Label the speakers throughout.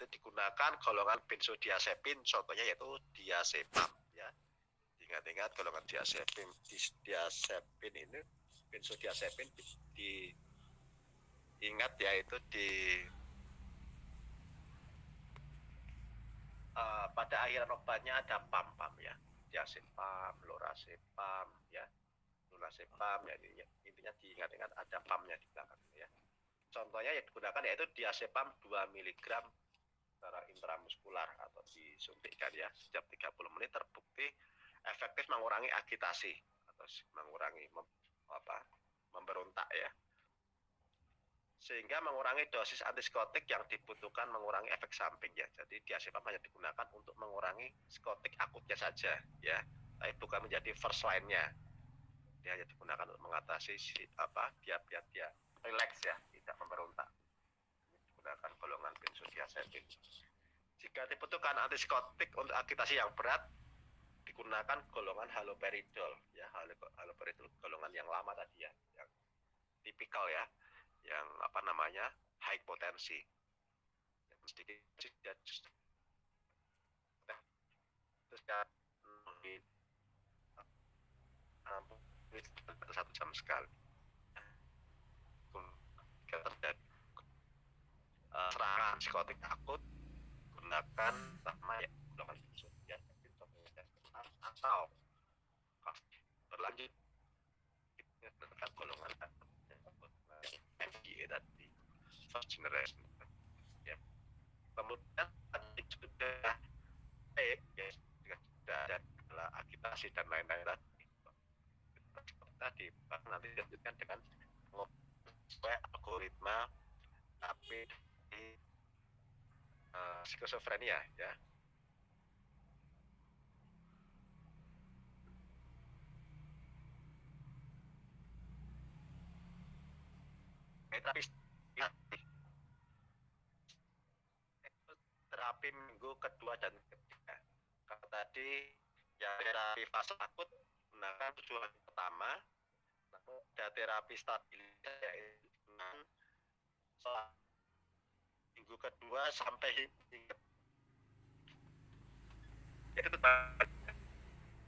Speaker 1: yaitu digunakan golongan benzodiazepin, contohnya yaitu diazepam ya. Ingat-ingat golongan diazepin ini benzodiazepin diingat ya, itu pada akhiran obatnya ada pam ya, diazepam, lorazepam ya, lorazepam ya, intinya diingat-ingat ada pamnya di belakang ya. Contohnya yang digunakan yaitu diazepam 2 mg secara intramuskular atau disuntikkan ya setiap 30 menit, terbukti efektif mengurangi agitasi atau mengurangi memberontak ya, sehingga mengurangi dosis antipsikotik yang dibutuhkan mengurangi efek samping ya. Jadi diazepam hanya digunakan untuk mengurangi psikotik akutnya saja ya, tapi bukan menjadi first line-nya. Dia hanya digunakan untuk mengatasi dia relax ya, tidak memberontak. Digunakan golongan benzodiazepin. Jika dibutuhkan antipsikotik untuk agitasi yang berat, digunakan golongan haloperidol ya. Haloperidol golongan yang lama tadi ya, yang tipikal ya, yang high potensi, yang sedikit terus ya 1 jam sekali. Jika terjadi serangan psikotik akut, gunakan golongan benzodiazepin atau berlanjut dengan golongan MDA tadi, first generation ya. Kemudian sudah ada agitasi dan lain-lain tadi nanti dilanjutkan dengan algoritma tapi skizofrenia ya. Terapi minggu kedua dan ketiga. Kalau tadi yang terapi fase akut gunakan tujuan pertama, ada terapi stabilitas yaitu minggu kedua sampai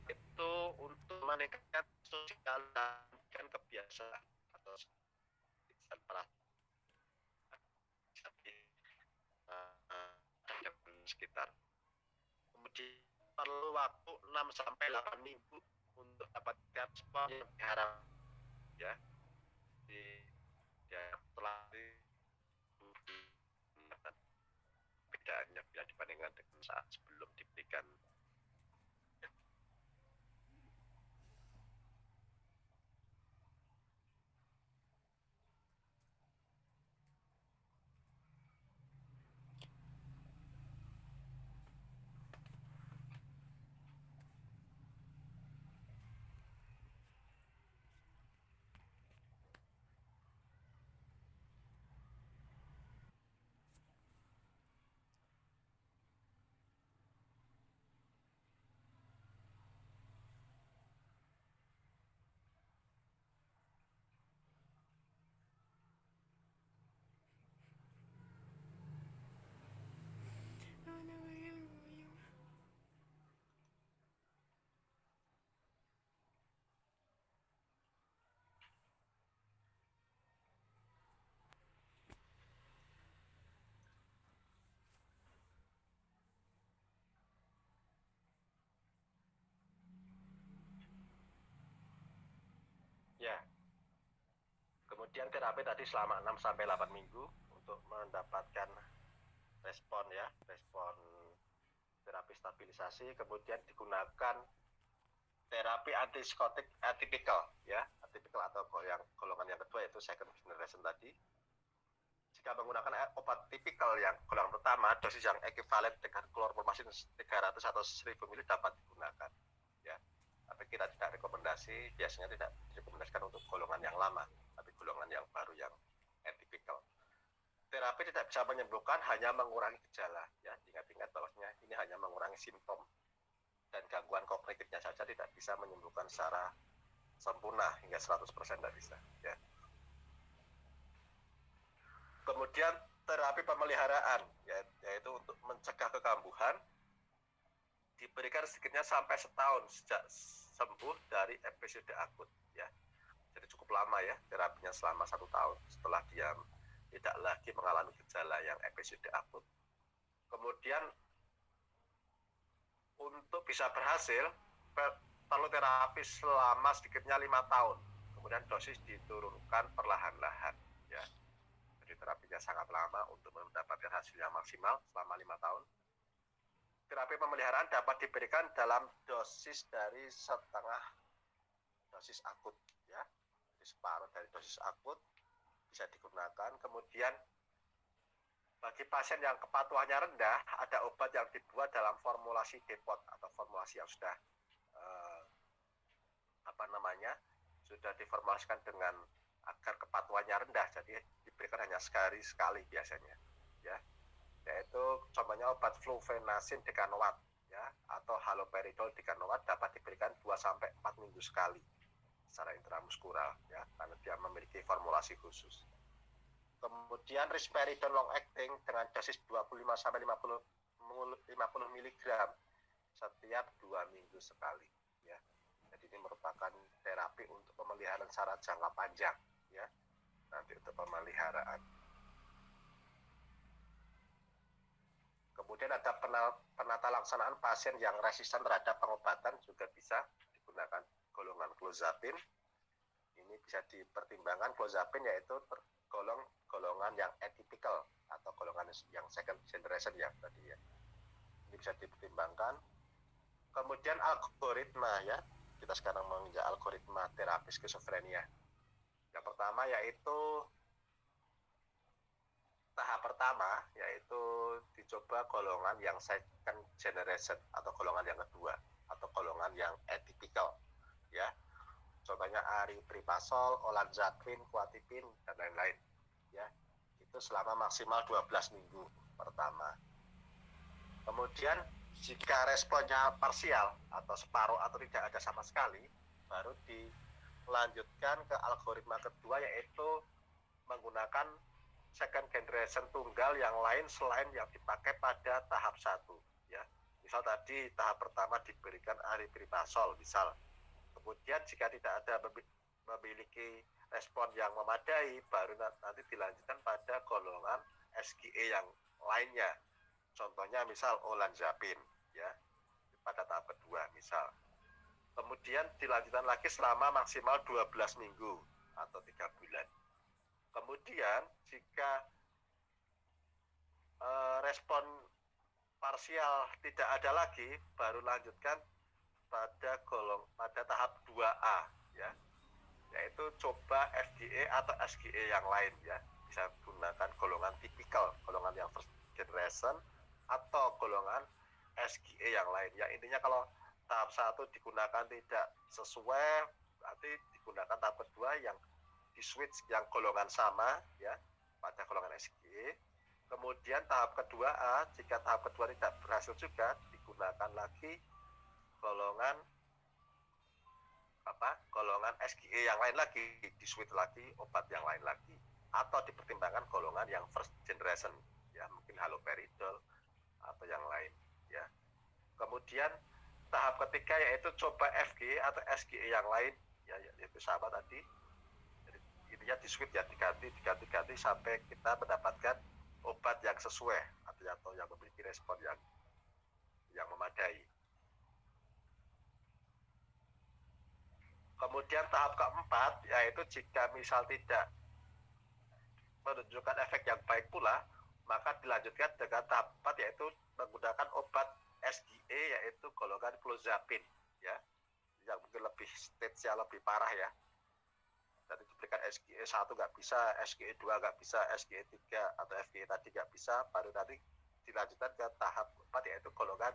Speaker 1: itu untuk meningkatkan sosial dan kebiasaan atau sekitar. Kemudian perlu waktu 6-8 minggu untuk dapatkan respon yang diharapkan ya. Setelah bedanya bila dibandingkan dengan saat sebelum diberikan. Ya. Kemudian terapi tadi selama 6-8 minggu untuk mendapatkan respon ya, respon terapi stabilisasi. Kemudian digunakan terapi antipsikotik atipikal ya, atipikal atau golongan yang kedua yaitu second generation tadi. Jika menggunakan obat tipikal yang golongan pertama, dosis yang ekivalen dengan klorpromazin 300 atau 1000 ml dapat digunakan ya. Tapi kita tidak rekomendasi, biasanya tidak direkomendasikan untuk golongan yang lama, tapi golongan yang baru yang atipikal. Terapi tidak bisa menyembuhkan, hanya mengurangi gejala ya. Ingat-ingat bahwasanya ini hanya mengurangi simptom dan gangguan kognitifnya saja, tidak bisa menyembuhkan secara sempurna hingga 100% tidak bisa ya. Kemudian terapi pemeliharaan, yaitu untuk mencegah kekambuhan, diberikan sedikitnya sampai setahun sejak sembuh dari episode akut, ya. Jadi cukup lama ya terapinya, selama 1 tahun setelah dia tidak lagi mengalami gejala yang episode akut. Kemudian untuk bisa berhasil perlu terapi selama sedikitnya 5 tahun. Kemudian dosis diturunkan perlahan-lahan, ya. Jadi terapinya sangat lama untuk mendapatkan hasil yang maksimal selama 5 tahun. Terapi pemeliharaan dapat diberikan dalam dosis dari setengah dosis akut, ya. Jadi separuh dari dosis akut bisa digunakan. Kemudian bagi pasien yang kepatuhannya rendah, ada obat yang dibuat dalam formulasi depot atau formulasi yang sudah sudah diformulasikan dengan agar kepatuhannya rendah, jadi diberikan hanya sekali biasanya, ya. Yaitu contohnya obat flufenazin dekanoat, ya, atau haloperidol dekanoat dapat diberikan 2-4 minggu sekali secara intramuskural, ya, karena dia memiliki formulasi khusus. Kemudian risperidone long acting dengan dosis 25-50 mg setiap 2 minggu sekali, ya. Jadi ini merupakan terapi untuk pemeliharaan secara jangka panjang, ya, nanti untuk pemeliharaan. Kemudian ada penata laksanaan pasien yang resisten terhadap pengobatan, juga bisa digunakan golongan clozapine. Ini bisa dipertimbangkan, clozapine yaitu tergolong golongan yang atypical atau golongan yang second generation, ya, tadi, ya. Ini bisa dipertimbangkan. Kemudian algoritma, ya, kita sekarang menginjak algoritma terapi skizofrenia. Yang pertama yaitu tahap pertama, yaitu dicoba golongan yang second generation atau golongan yang kedua atau golongan yang atypical, ya. Contohnya aripiprazol, olanzapine, quetiapine, dan lain-lain, ya. Itu selama maksimal 12 minggu pertama. Kemudian jika responnya parsial atau separuh atau tidak ada sama sekali, baru dilanjutkan ke algoritma kedua, yaitu menggunakan second generation tunggal yang lain selain yang dipakai pada tahap 1, ya. Misal tadi tahap pertama diberikan aripiprazol, misal. Kemudian jika tidak ada memiliki respon yang memadai, baru nanti dilanjutkan pada golongan SGE yang lainnya. Contohnya misal olanzapine, ya, pada tahap kedua misal. Kemudian dilanjutkan lagi selama maksimal 12 minggu atau 3 bulan. Kemudian jika respon parsial tidak ada lagi, baru lanjutkan pada tahap 2A, ya, yaitu coba FGE atau SGE yang lain, ya. Bisa gunakan golongan tipikal, golongan yang first generation atau golongan SGE yang lain, ya. Intinya kalau tahap 1 digunakan tidak sesuai, berarti digunakan tahap kedua yang di switch yang golongan sama, ya, pada golongan SGE. Kemudian tahap kedua A, jika tahap kedua tidak berhasil juga, digunakan lagi golongan SGE yang lain lagi, di switch lagi obat yang lain lagi, atau dipertimbangkan golongan yang first generation, ya, mungkin haloperidol atau yang lain, ya. Kemudian tahap ketiga yaitu coba FGE atau SGE yang lain, ya, yaitu sama tadi. Jadi intinya di switch, ya, diganti sampai kita mendapatkan obat yang sesuai atau yang memiliki respon yang memadai. Kemudian tahap keempat yaitu jika misal tidak menunjukkan efek yang baik pula, maka dilanjutkan dengan tahap 4 yaitu menggunakan obat SGE yaitu golongan clozapine, ya, yang mungkin lebih stage-nya lebih parah, ya. Jadi diberikan SGE 1 nggak bisa, SGE 2 nggak bisa, SGE 3 atau FGE tadi nggak bisa, baru nanti dilanjutkan ke tahap 4 yaitu golongan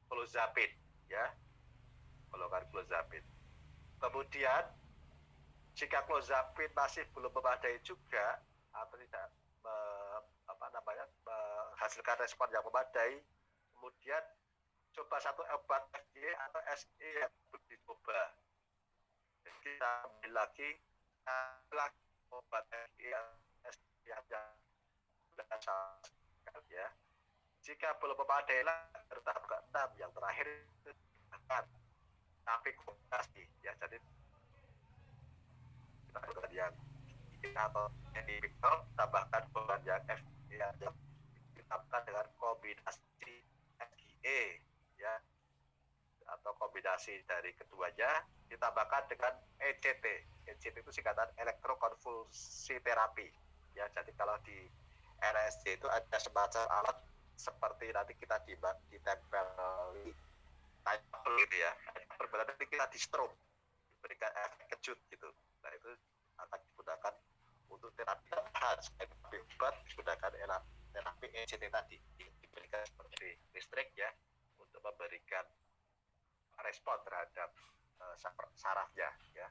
Speaker 1: clozapine, ya, golongan clozapine. Kemudian jika clozapine masih belum memadai juga atau tidak menghasilkan respon yang memadai, kemudian coba satu obat FGE atau SE yang dicoba. Jadi kita ambil lagi obat FGE yang ya. Jika belum memadai tahap ke-6 yang terakhir akan terapi kombinasi ya. Jadi kita gunakan yang atau tipikal tambahkan bahan yang yang ditambahkan dengan kombinasi FGE ya, atau kombinasi dari keduanya ditambahkan dengan ECT. ECT itu singkatan elektrokonvulsi terapi ya. Jadi kalau di RSJ itu ada semacam alat seperti nanti kita ditempel kabel gitu ya, berbeda nanti kita di stroke, diberikan efek kejut gitu. Nah itu akan digunakan untuk terapi tambahan selain terapi obat, digunakan terapi ECT tadi, diberikan seperti listrik ya, untuk memberikan respon terhadap sarafnya ya.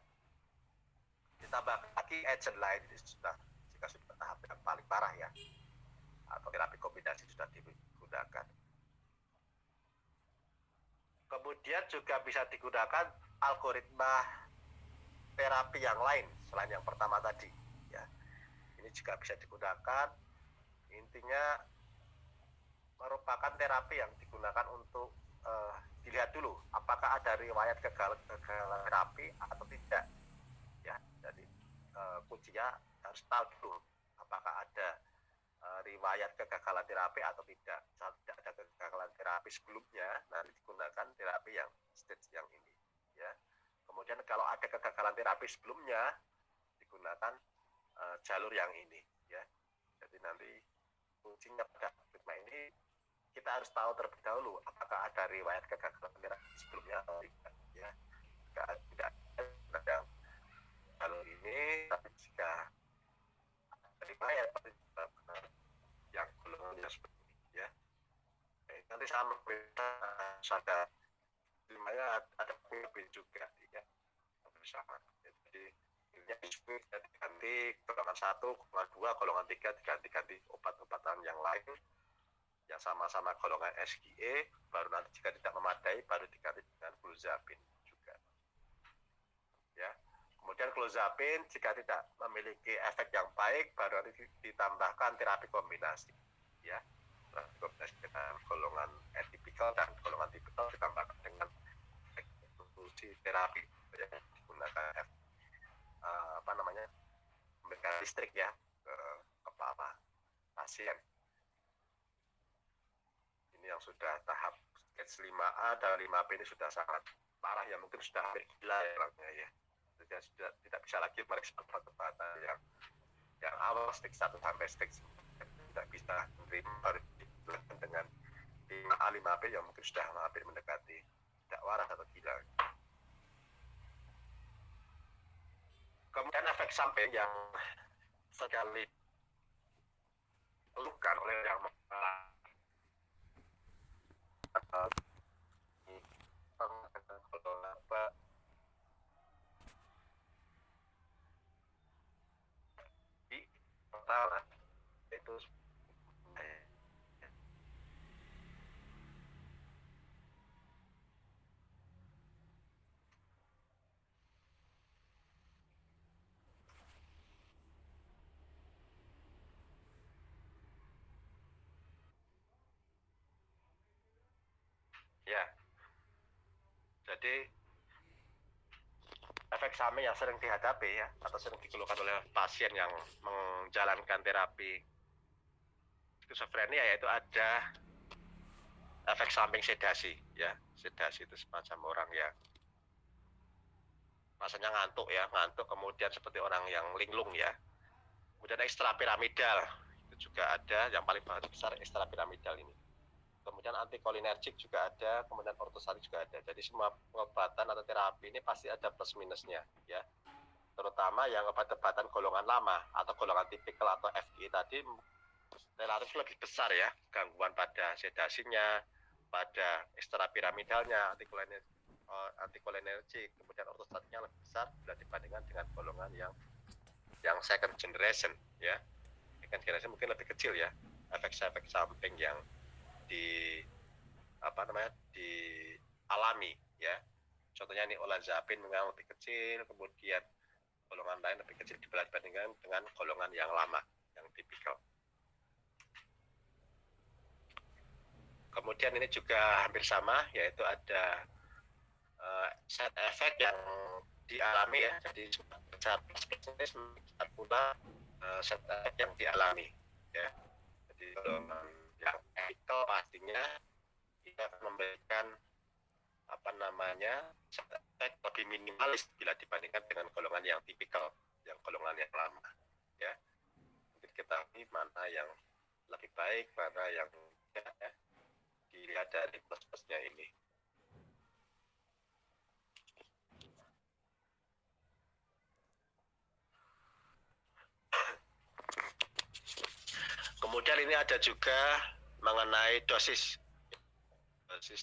Speaker 1: Ditambah lagi agent lain, ini jika sudah tahap yang paling parah ya, atau terapi kombinasi sudah digunakan. Kemudian juga bisa digunakan algoritma terapi yang lain selain yang pertama tadi ya. Ini juga bisa digunakan, intinya merupakan terapi yang digunakan untuk dilihat dulu apakah ada riwayat kegagalan terapi atau tidak ya. Jadi kuncinya harus tahu dulu apakah ada riwayat kegagalan terapi atau tidak. Saat tidak ada kegagalan terapi sebelumnya, nanti digunakan terapi yang stage yang ini ya. Kemudian kalau ada kegagalan terapi sebelumnya, digunakan jalur yang ini ya. Jadi nanti kuncinya pada algoritma ini kita harus tahu terlebih dahulu apakah ada riwayat kegagalan terapi sebelumnya atau tidak ya. Jika tidak ada jalur ini, tapi jika ada riwayat yang golongannya seperti ini ya. Nanti sama ada namanya ada PB juga ya, bersama. Jadi ini diganti golongan 1, golongan 2, golongan 3 diganti obat-obatan yang lain yang sama-sama golongan SGE, baru nanti jika tidak memadai baru diganti dengan clozapine juga ya. Kemudian clozapine jika tidak memiliki efek yang baik baru nanti ditambahkan terapi kombinasi ya. Terapi kombinasi dengan golongan atipikal dan golongan tipikal ditambahkan dengan fungsi terapi ya, digunakan memberikan listrik ya ke kepala pasien. Ini yang sudah tahap stage 5A dan 5B ini sudah sangat parah ya, mungkin sudah hampir gila ya orangnya ya. Jadi sudah tidak bisa lagi merespon obat-obatan yang awal stage 1 sampai stage 4 tidak bisa menerima, harus dilakukan dengan 5A 5B yang mungkin sudah hampir mendekati tidak waras atau gila. Kemudian efek samping yang sekali dikeluhkan oleh yang pertama itu ya. Jadi efek samping yang sering dihadapi ya, atau sering dikeluhkan oleh pasien yang menjalankan terapi skizofrenia, yaitu ada efek samping sedasi ya. Sedasi itu semacam orang yang rasanya ngantuk ya, ngantuk kemudian seperti orang yang linglung ya. Kemudian ekstrapiramidal itu juga ada, yang paling besar ekstrapiramidal ini. Kemudian antikolinergik juga ada, kemudian ortostatik juga ada. Jadi semua pengobatan atau terapi ini pasti ada plus minusnya ya. Terutama yang obat-obatan golongan lama atau golongan tipikal atau FGE tadi relatif lebih besar ya gangguan pada sedasinya, pada ekstrapiramidalnya, antikolinergik, kemudian ortostatiknya lebih besar bila dibandingkan dengan golongan yang second generation ya. Second generation mungkin lebih kecil ya efek samping yang dialami ya. Contohnya ini olanzapine memang lebih kecil, kemudian golongan lain lebih kecil dibandingkan dengan golongan yang lama, yang tipikal. Kemudian ini juga hampir sama, yaitu ada side effect yang dialami ya, jadi besar pula side effect yang dialami ya. Jadi golongan yang ethical pastinya dia akan memberikan side effect lebih minimalis bila dibandingkan dengan golongan yang tipikal, yang golongan yang lama ya. Mungkin kita mana yang lebih baik, mana yang tidak ya, dilihat dari plus-plusnya ini. Kemudian ini ada juga mengenai dosis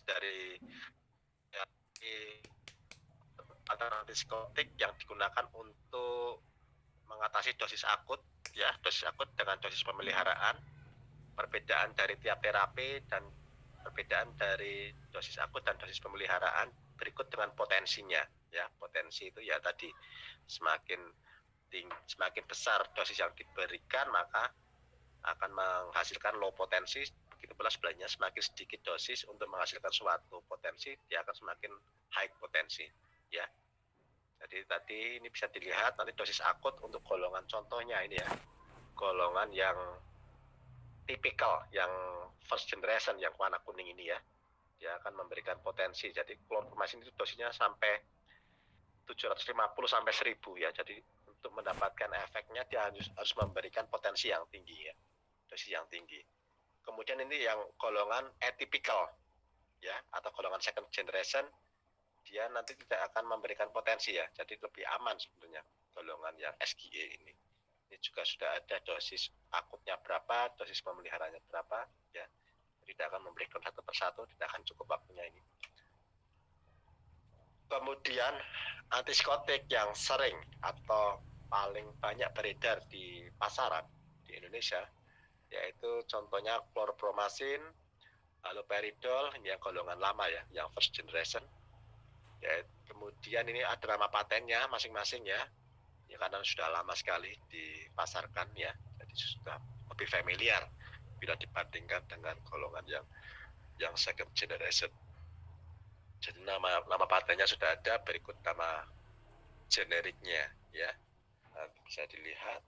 Speaker 1: dari antipsikotik yang digunakan untuk mengatasi dosis akut ya, dosis akut dengan dosis pemeliharaan, perbedaan dari tiap terapi dan perbedaan dari dosis akut dan dosis pemeliharaan berikut dengan potensinya ya. Potensi itu ya tadi semakin besar dosis yang diberikan maka akan menghasilkan low potensi, begitu pula sebenarnya semakin sedikit dosis untuk menghasilkan suatu potensi dia akan semakin high potensi ya. Jadi tadi ini bisa dilihat nanti dosis akut untuk golongan contohnya ini ya, golongan yang tipikal yang first generation yang warna kuning ini ya, dia akan memberikan potensi. Jadi klorpromazin itu dosisnya sampai 750 sampai 1000 ya. Jadi untuk mendapatkan efeknya dia harus memberikan potensi yang tinggi ya, dosis yang tinggi. Kemudian ini yang golongan atypical ya, atau golongan second generation, dia nanti tidak akan memberikan potensi ya, jadi lebih aman sebenarnya golongan yang SGE ini. Ini juga sudah ada dosis akutnya berapa, dosis pemeliharaannya berapa ya, tidak akan memberikan satu persatu, tidak akan cukup waktunya ini. Kemudian antipsikotik yang sering atau paling banyak beredar di pasaran di Indonesia yaitu contohnya klorpromazin, haloperidol, ini yang golongan lama ya, yang first generation ya. Kemudian ini ada nama patennya masing-masing ya, ya karena sudah lama sekali dipasarkan ya, jadi sudah lebih familiar bila dibandingkan dengan golongan yang second generation. Jadi nama patennya sudah ada, berikut nama generiknya ya, nanti bisa dilihat.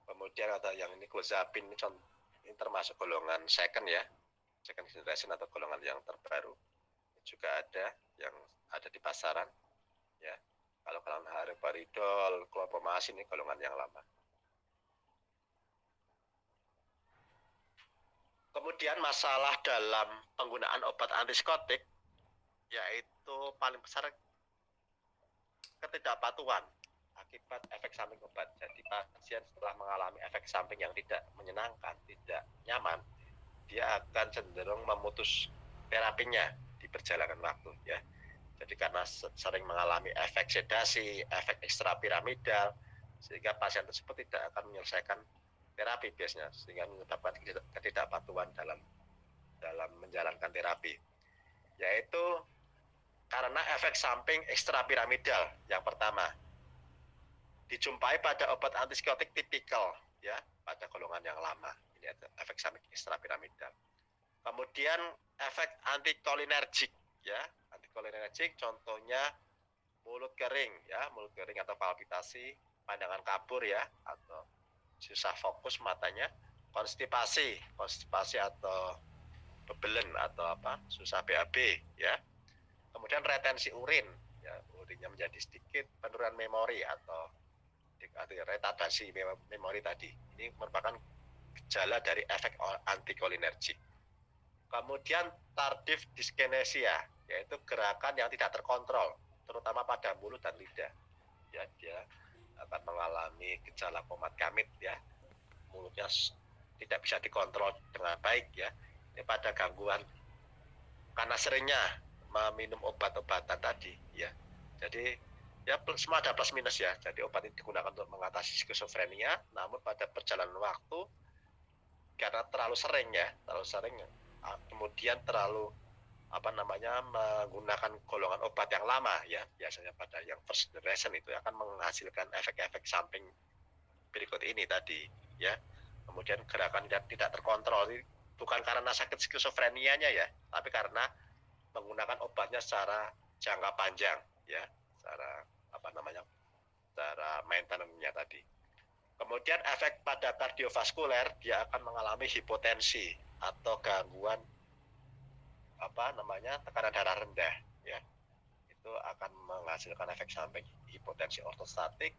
Speaker 1: Kemudian ada yang ini clozapin, ini termasuk golongan second ya, second generation atau golongan yang terbaru. Ini juga ada yang ada di pasaran ya. Kalau golongan haloperidol, klorpromazin ini golongan yang lama. Kemudian masalah dalam penggunaan obat antipsikotik yaitu paling besar ketidakpatuhan akibat efek samping obat. Jadi pasien setelah mengalami efek samping yang tidak menyenangkan, tidak nyaman, dia akan cenderung memutus terapinya di perjalanan waktu ya. Jadi karena sering mengalami efek sedasi, efek ekstrapiramidal, sehingga pasien tersebut tidak akan menyelesaikan terapi biasanya, sehingga menyebabkan ketidakpatuhan dalam menjalankan terapi. Yaitu karena efek samping ekstrapiramidal yang pertama dijumpai pada obat antipsikotik tipikal ya, pada golongan yang lama. Ini ada efek samping ekstrapiramidal. Kemudian efek antikolinergik ya, antikolinergik contohnya mulut kering ya, mulut kering atau palpitasi, pandangan kabur ya, atau susah fokus matanya, konstipasi atau bebelen atau susah BAB ya. Kemudian retensi urin ya, urinnya menjadi sedikit, penurunan memori atau retardasi memori tadi. Ini merupakan gejala dari efek antikolinergik. Kemudian tardive dyskinesia, yaitu gerakan yang tidak terkontrol, terutama pada mulut dan lidah. Ya, dia akan mengalami gejala komat kamit ya, mulutnya tidak bisa dikontrol dengan baik ya. Ini pada gangguan karena seringnya meminum obat-obatan tadi ya. Jadi ya semua ada plus minus ya. Jadi obat ini digunakan untuk mengatasi skizofrenia, namun pada perjalanan waktu karena terlalu sering kemudian terlalu menggunakan golongan obat yang lama ya, biasanya pada yang first generation itu akan menghasilkan efek-efek samping berikut ini tadi ya. Kemudian gerakan tidak terkontrol, bukan karena sakit skizofrenianya ya, tapi karena menggunakan obatnya secara jangka panjang ya, secara apa namanya, secara maintenance-nya tadi. Kemudian efek pada kardiovaskuler, dia akan mengalami hipotensi atau gangguan apa namanya, tekanan darah rendah ya. Itu akan menghasilkan efek samping hipotensi ortostatik.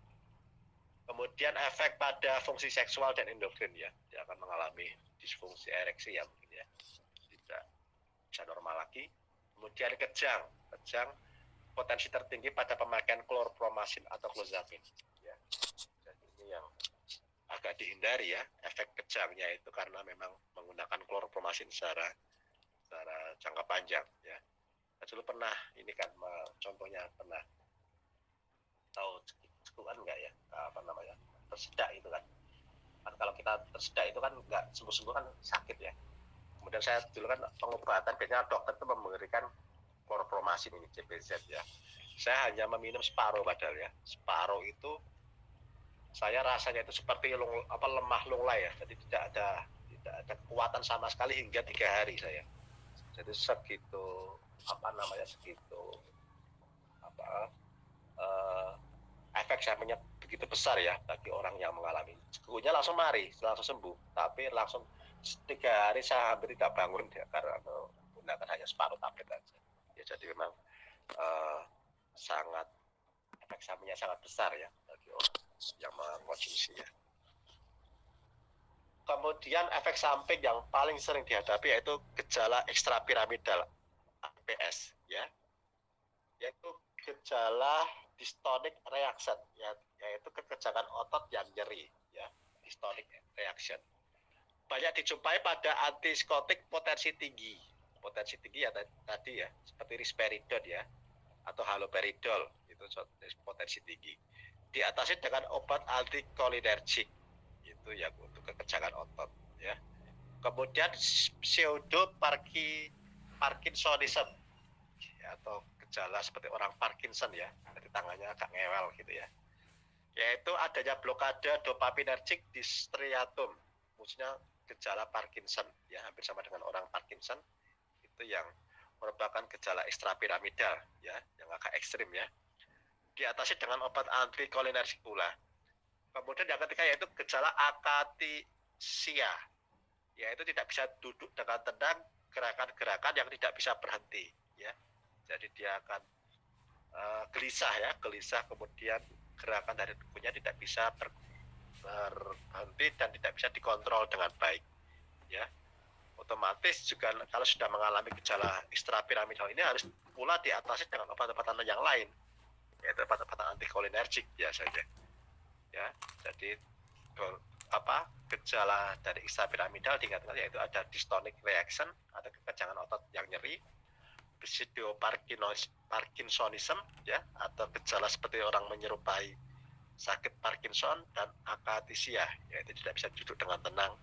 Speaker 1: Kemudian efek pada fungsi seksual dan endokrin ya, dia akan mengalami disfungsi ereksi ya mungkin ya, tidak bisa normal lagi. Kemudian kejang potensi tertinggi pada pemakaian klorpromasin atau clozapine ya. Jadi ini yang agak dihindari ya, efek kejangnya itu karena memang menggunakan klorpromasin secara jangka panjang ya. Saya dulu pernah ini kan, contohnya pernah tahu cekuan enggak ya, apa namanya, tersedak itu kan kalau kita tersedak itu kan enggak sembuh-sembuh kan sakit ya. Kemudian saya dulu kan pengobatan, biasanya dokter itu memberikan klorpromasin ini CBZ ya. Saya hanya meminum separuh padahal ya. Separuh itu saya rasanya itu seperti lemah lunglai ya. Jadi tidak ada kekuatan sama sekali hingga 3 hari saya. Jadi segitu efek sampingnya begitu besar ya bagi orang yang mengalami. Sekunya langsung langsung sembuh, tapi langsung 3 hari saya hampir tidak bangun ya, karena menggunakan hanya separuh tablet aja. Ya, jadi memang sangat efek sampingnya sangat besar ya bagi orang yang mengkonsumsi ya. Kemudian efek samping yang paling sering dihadapi yaitu gejala ekstrapiramidal (APS) ya, yaitu gejala dystonic reaction ya, yaitu kekejangan otot yang nyeri ya, dystonic reaction. Banyak dijumpai pada antipsikotik potensi tinggi ya tadi ya, seperti risperidon ya atau haloperidol, itu potensi tinggi. Diatasi dengan obat antikolinergik itu yang untuk kekejangan otot ya. Kemudian pseudo Parkinsonism ya, atau gejala seperti orang Parkinson ya, jadi tangannya agak ngewel gitu ya, yaitu adanya blokade dopaminergic di striatum, maksudnya gejala Parkinson ya, hampir sama dengan orang Parkinson, itu yang merupakan gejala ekstrapiramidal ya, yang agak ekstrim ya, diatasi dengan obat antikolinergik pula. Kemudian yang ketiga yaitu gejala akatisia, yaitu tidak bisa duduk dengan tenang, gerakan-gerakan yang tidak bisa berhenti ya. Jadi dia akan gelisah, kemudian gerakan dari tubuhnya tidak bisa berhenti dan tidak bisa dikontrol dengan baik ya. Otomatis juga kalau sudah mengalami gejala ekstrapiramidal ini harus pula diatasi dengan obat-obatan yang lain, yaitu obat-obatan antikolinergik biasanya ya. Jadi gejala dari ekstrapiramidal diingatkan yaitu ada dystonic reaction atau kekejangan otot yang nyeri, pseudo Parkinsonism ya, atau gejala seperti orang menyerupai sakit Parkinson, dan akatisia, yaitu tidak bisa duduk dengan tenang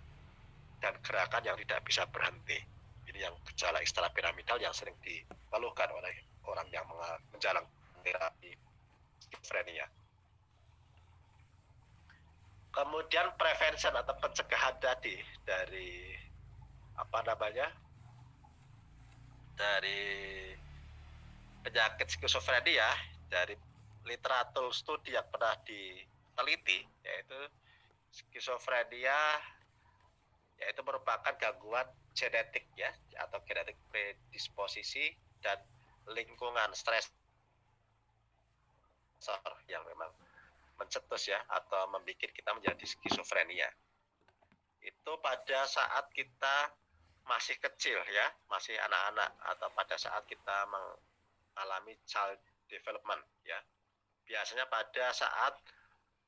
Speaker 1: dan gerakan yang tidak bisa berhenti. Ini yang gejala ekstrapiramidal yang sering dikeluhkan oleh orang yang menjalani terapi skizofrenia. Kemudian prevention atau pencegahan tadi dari dari penyakit skizofrenia, dari literatur studi yang pernah diteliti, yaitu skizofrenia yaitu merupakan gangguan genetik ya, atau genetik predisposisi dan lingkungan stres yang memang mencetus ya, atau membuat kita menjadi skizofrenia. Itu pada saat kita masih kecil ya, masih anak-anak, atau pada saat kita mengalami child development ya. Biasanya pada saat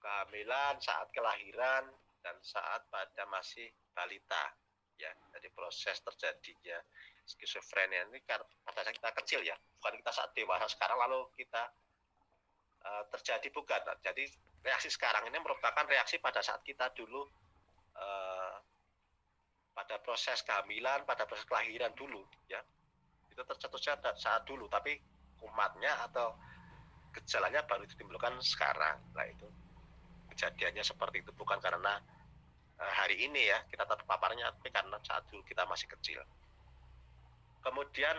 Speaker 1: kehamilan, saat kelahiran, dan saat pada masih balita ya. Jadi proses terjadinya skizofrenia ini pada saat kita kecil ya, bukan kita saat dewasa sekarang lalu kita terjadi, bukan. Jadi reaksi sekarang ini merupakan reaksi pada saat kita dulu pada proses kehamilan, pada proses kelahiran dulu ya. Itu tercetusnya saat dulu, tapi kumatnya atau gejalanya baru ditimbulkan sekarang. Nah, itu kejadiannya seperti itu, bukan karena hari ini ya kita terpaparnya, tapi karena saat dulu kita masih kecil. Kemudian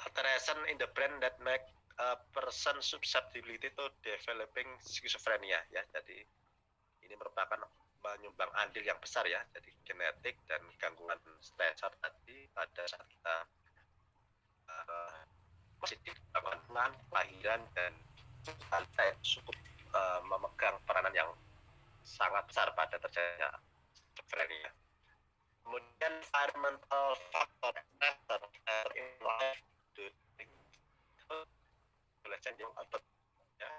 Speaker 1: alteration in the brain that make a person susceptibility to developing schizophrenia ya. Jadi ini merupakan menyumbang andil yang besar ya. Jadi genetik dan gangguan stressor tadi pada saat kita masih di kandungan, kelahiran dan cukup memegang peranan yang sangat besar pada terjadinya schizophrenia. Kemudian environmental factor in life ya.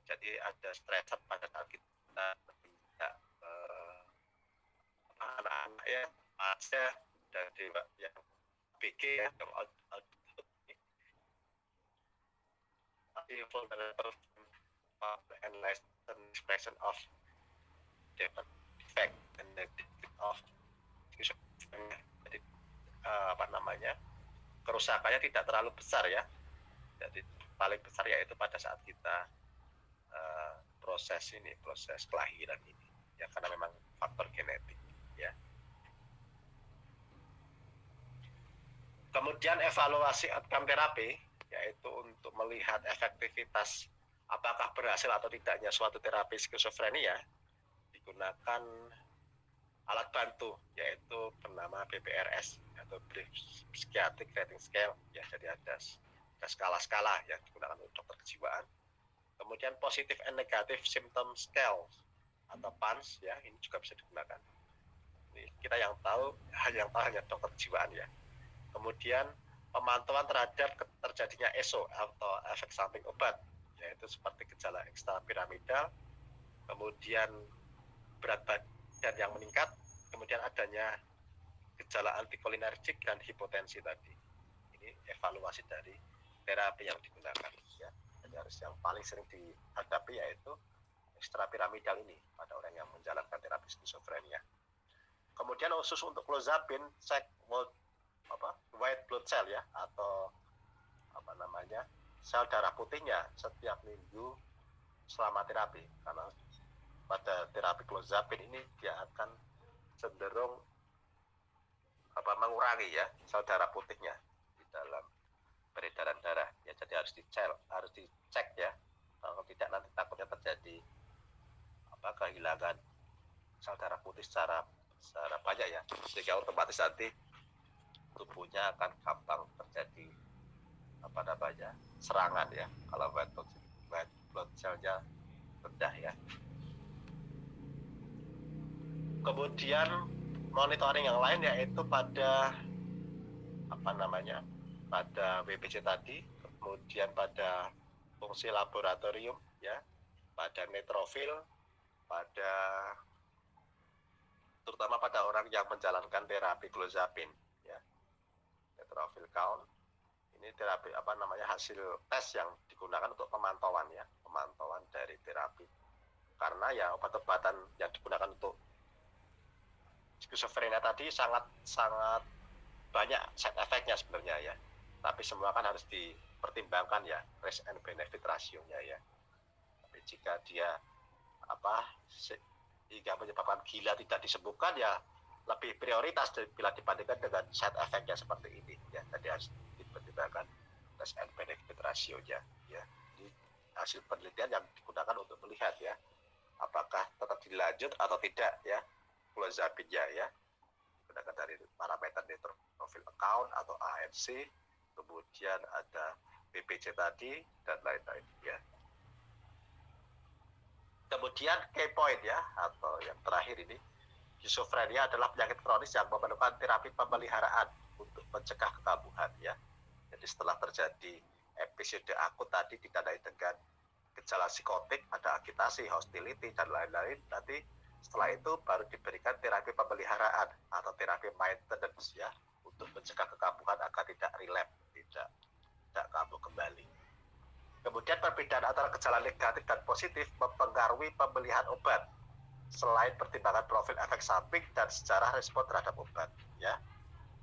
Speaker 1: Jadi ada stressor pada saat kita tidak anak-anak ya, aja dan dewa yang BG ya, yang vulnerable and less expression of defect and negative of jadi kerusakannya tidak terlalu besar ya. Jadi paling besar yaitu pada saat kita proses kelahiran ini ya, karena memang faktor genetik ya. Kemudian evaluasi outcome terapi yaitu untuk melihat efektivitas apakah berhasil atau tidaknya suatu terapi skizofrenia, digunakan alat bantu yaitu bernama BPRS atau Brief Psychiatric Rating Scale ya. Jadi ada skala-skala yang digunakan untuk dokter kejiwaan. Kemudian Positive and Negative Symptom Scale atau PANS ya, ini juga bisa digunakan. Ini kita yang tahu hanya dokter kejiwaan ya. Kemudian pemantauan terhadap terjadinya ESO atau efek samping obat, yaitu seperti gejala ekstrapiramidal, kemudian berat badan yang meningkat, kemudian adanya gejala antikolinergik dan hipotensi tadi. Ini evaluasi dari terapi yang digunakan ya. Jadi harus yang paling sering dihadapi yaitu ekstrapiramidal ini pada orang yang menjalankan terapi skizofrenia. Kemudian khusus untuk clozapine, cek white blood cell ya, atau sel darah putihnya setiap minggu selama terapi, karena pada terapi clozapine ini dia akan cenderung mengurangi ya sel darah putihnya di dalam peredaran darah ya. Jadi harus dicek ya, kalau tidak nanti takutnya terjadi kehilangan sel darah putih secara banyak ya, sehingga otomatis nanti tubuhnya akan gampang terjadi serangan ya kalau white blood cell-nya rendah ya. Kemudian monitoring yang lain yaitu pada pada WBC tadi, kemudian pada fungsi laboratorium ya, pada neutrofil, terutama pada orang yang menjalankan terapi clozapine ya, neutrofil count. Ini terapi hasil tes yang digunakan untuk pemantauan dari terapi, karena ya obat-obatan yang digunakan untuk skizofrenia tadi sangat banyak side effect-nya sebenarnya ya, tapi semua kan harus dipertimbangkan ya, risk and benefit ratio-nya ya. Tapi jika dia hingga menyebabkan gila tidak disembuhkan ya, lebih prioritas bila dibandingkan dengan side effect-nya seperti ini ya. Jadi harus dipertimbangkan risk and benefit ratio-nya ya. Ini hasil penelitian yang digunakan untuk melihat ya, apakah tetap dilanjut atau tidak ya clozapine-nya ya, menggunakan dari parameter neutrophil count atau ANC, kemudian ada BPC tadi dan lain-lain ya. Kemudian key point ya, atau yang terakhir ini, skizofrenia adalah penyakit kronis yang memerlukan terapi pemeliharaan untuk mencegah kekambuhan ya. Jadi setelah terjadi episode akut tadi ditandai dengan gejala psikotik, ada agitasi, hostility dan lain-lain, nanti setelah itu baru diberikan terapi pemeliharaan atau terapi maintenance ya, untuk mencegah kekambuhan agar tidak relapse, tidak kambuh kembali. Kemudian perbedaan antara gejala negatif dan positif mempengaruhi pemilihan obat selain pertimbangan profil efek samping dan sejarah respon terhadap obat ya.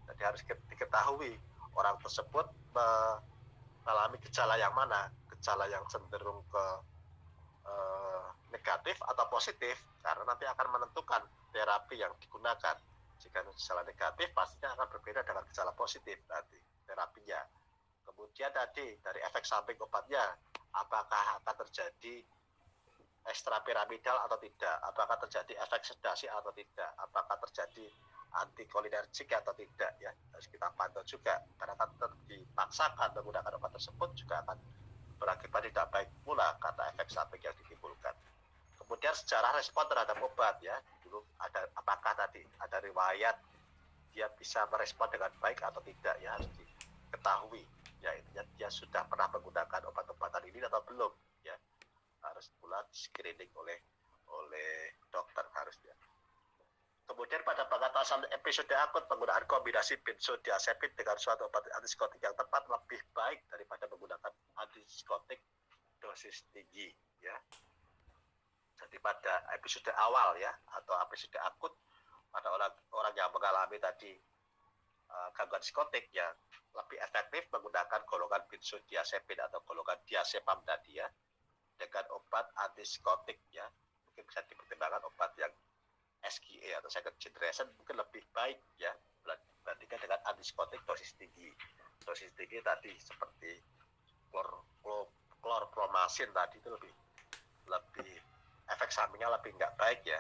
Speaker 1: Jadi harus diketahui orang tersebut mengalami gejala yang mana, gejala yang cenderung ke negatif atau positif, karena nanti akan menentukan terapi yang digunakan. Jika gejala negatif pastinya akan berbeda dengan gejala positif nanti terapinya. Kemudian tadi dari efek samping obatnya, apakah akan terjadi ekstrapiramidal atau tidak, apakah terjadi efek sedasi atau tidak, apakah terjadi antikolinergik atau tidak, ya harus kita pantau juga, karena kan dipaksakan menggunakan obat tersebut juga akan berakibat tidak baik pula karena efek samping yang ditimbulkan. Kemudian sejarah respon terhadap obat, ya dulu ada, apakah tadi ada riwayat dia bisa merespon dengan baik atau tidak, ya harus diketahui, ya dia sudah pernah menggunakan obat-obatan ini atau belum, ya harus pula screening oleh dokter harusnya. Kemudian pada pengetahuan episode akut, penggunaan kombinasi benzodiazepin dengan suatu obat antipsikotik yang tepat lebih baik daripada menggunakan antipsikotik dosis tinggi, ya. Jadi pada episode awal, ya, atau episode akut pada orang yang mengalami tadi gangguan psikotik, ya lebih efektif menggunakan golongan benzodiazepin atau golongan diazepam tadi, ya, dengan obat antipsikotik, ya mungkin bisa dipertimbangkan obat yang SGA atau second generation mungkin lebih baik, ya dibandingkan dengan antipsikotik dosis tinggi. Dosis tinggi tadi seperti klorpromazin tadi itu lebih efek sampingnya lebih nggak baik, ya,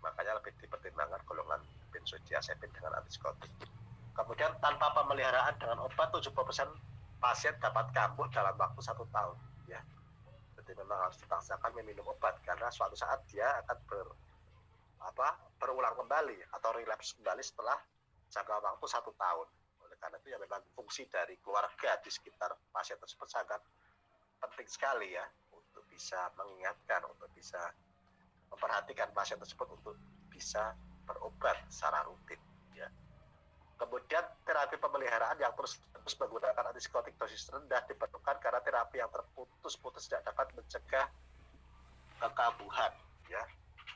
Speaker 1: makanya lebih dipertimbangkan golongan benzodiazepin dengan antipsikotik. Kemudian tanpa pemeliharaan dengan obat 70% pasien dapat kambuh dalam waktu 1 tahun, ya. Jadi memang harus dipaksakan meminum obat karena suatu saat dia akan berulang kembali atau relapse kembali setelah jangka waktu 1 tahun. Oleh karena itu ya memang fungsi dari keluarga di sekitar pasien tersebut sangat penting sekali, ya, untuk bisa mengingatkan, untuk bisa memperhatikan pasien tersebut untuk bisa berobat secara rutin, ya. Kemudian terapi pemeliharaan yang terus menggunakan antipsikotik dosis rendah diperlukan karena terapi yang terputus-putus tidak dapat mencegah kekambuhan, ya.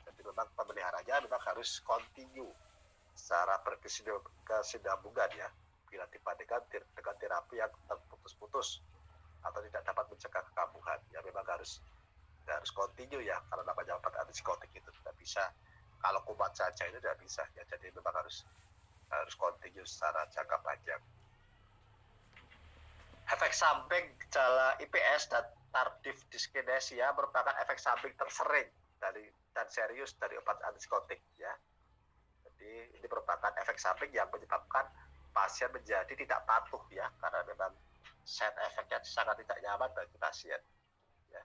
Speaker 1: Jadi memang pemeliharaannya memang harus continue secara berkesinambungan, ya, bila dibandingkan dengan terapi yang terputus-putus atau tidak dapat mencegah kekambuhan, ya memang harus continue, ya, karena namanya obat antipsikotik itu tidak bisa kalau kumat saja itu tidak bisa, ya. Jadi memang harus continue secara jangka panjang. Efek samping gejala IPS dan tardive dyskinesia merupakan efek samping tersering dan serius dari obat antipsikotik, ya. Jadi ini merupakan efek samping yang menyebabkan pasien menjadi tidak patuh, ya, karena memang side effect-nya sangat tidak nyaman bagi pasien, ya.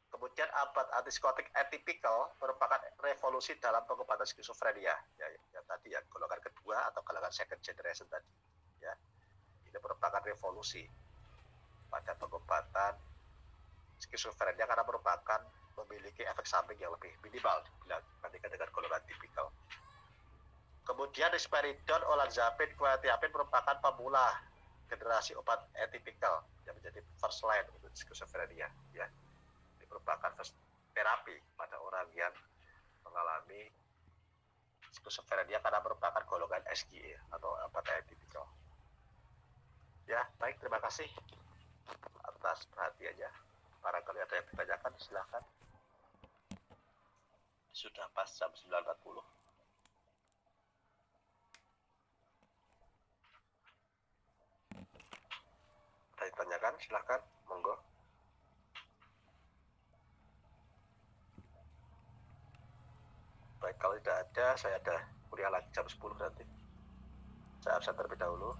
Speaker 1: Kemudian obat antipsikotik atypical merupakan revolusi dalam pengobatan skizofrenia, ya, yang tadi ya golongan kedua atau golongan second generation tadi, ya. Ini merupakan revolusi pada pengobatan skizofrenia karena merupakan memiliki efek samping yang lebih minimal dibandingkan dengan golongan tipikal. Kemudian risperidon, olanzapine, quetiapine merupakan pemula generasi obat atypical yang menjadi first line untuk skizofrenia, ya. Merupakan terapi pada orang yang mengalami skizofrenia karena merupakan golongan SGA atau obat atypical. Ya, baik, terima kasih atas perhatiannya. Barangkali ada yang ditanyakan, silakan. Sudah pas jam 9.40. Ada yang ditanyakan, silakan, monggo. Baik, kalau tidak ada, saya ada kuliah lagi jam 10 nanti. Saya absen terlebih dahulu.